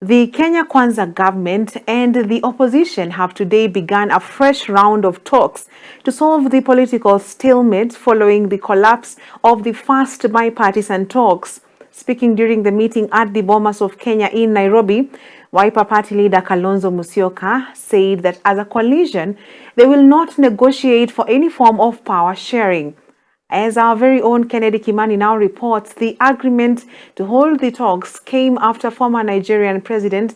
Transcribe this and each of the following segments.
The Kenya Kwanza government and the opposition have today begun a fresh round of talks to solve the political stalemate following the collapse of the first bipartisan talks. Speaking during the meeting at the Bomas of Kenya in Nairobi, Wiper Party leader Kalonzo Musyoka said that as a coalition, they will not negotiate for any form of power sharing. As our very own Kennedy Kimani now reports, the agreement to hold the talks came after former Nigerian President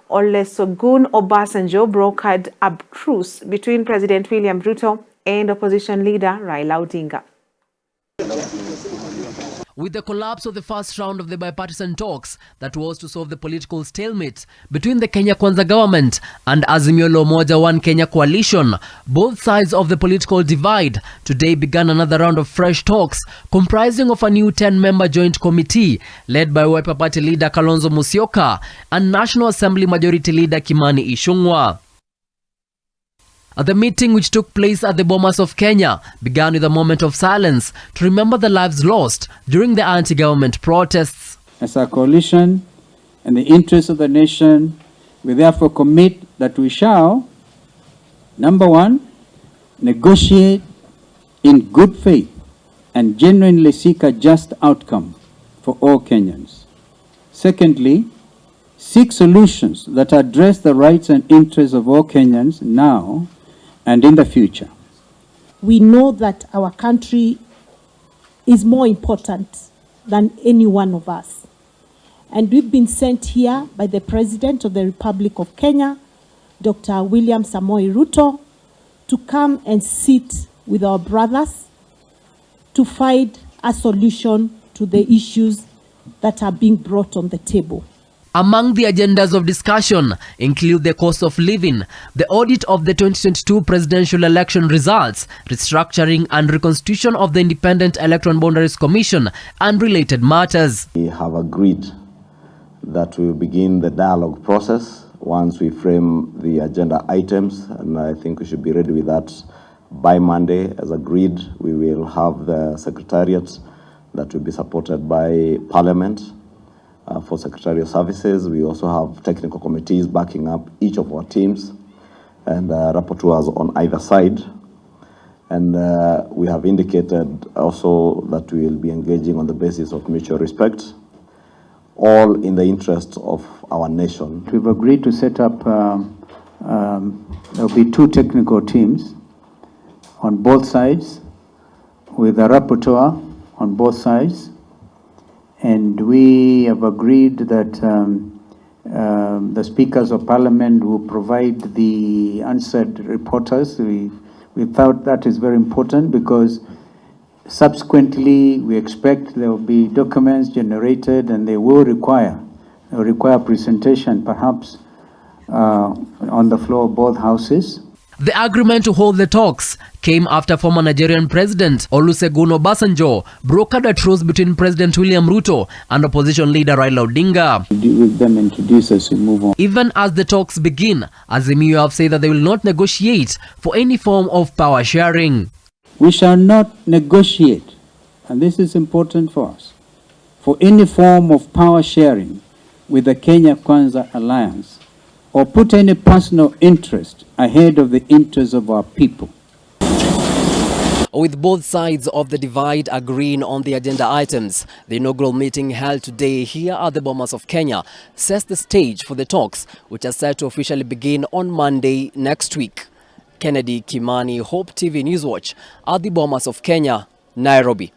Olusegun Obasanjo brokered a truce between President William Ruto and opposition leader Raila Odinga. With the collapse of the first round of the bipartisan talks that was to solve the political stalemate between the Kenya Kwanza government and Azimio la Umoja One Kenya coalition, both sides of the political divide today began another round of fresh talks comprising of a new 10-member joint committee led by Wiper Party leader Kalonzo Musyoka and National Assembly Majority Leader Kimani Ichung'wah. At the meeting, which took place at the Bomas of Kenya, began with a moment of silence to remember the lives lost during the anti-government protests. As a coalition and the interests of the nation, we therefore commit that we shall, number one, negotiate in good faith and genuinely seek a just outcome for all Kenyans. Secondly, seek solutions that address the rights and interests of all Kenyans now and in the future. We know that our country is more important than any one of us. And we've been sent here by the President of the Republic of Kenya, Dr. William Samoei Ruto, to come and sit with our brothers to find a solution to the issues that are being brought on the table. Among the agendas of discussion include the cost of living, the audit of the 2022 presidential election results, restructuring and reconstitution of the Independent Electoral Boundaries Commission, and related matters. We have agreed that we will begin the dialogue process once we frame the agenda items, and I think we should be ready with that by Monday. As agreed, we will have the secretariat that will be supported by Parliament. For secretarial services, we also have technical committees backing up each of our teams and rapporteurs on either side. And we have indicated also that we will be engaging on the basis of mutual respect, all in the interest of our nation. We've agreed to set up, there will be two technical teams on both sides with a rapporteur on both sides. And we have agreed that the speakers of parliament will provide the answered reporters. We thought that is very important because subsequently we expect there will be documents generated and they will require presentation perhaps on the floor of both houses. The agreement to hold the talks came after former Nigerian President Olusegun Obasanjo brokered a truce between President William Ruto and opposition leader Raila Odinga. With them introduce us, we move on. Even as the talks begin, Azimio have said that they will not negotiate for any form of power sharing. We shall not negotiate, and this is important for us, for any form of power sharing with the Kenya Kwanza Alliance, or put any personal interest ahead of the interests of our people. With both sides of the divide agreeing on the agenda items, the inaugural meeting held today here at the Bomas of Kenya sets the stage for the talks, which are set to officially begin on Monday next week. Kennedy Kimani, Hope TV Newswatch at the Bomas of Kenya, Nairobi.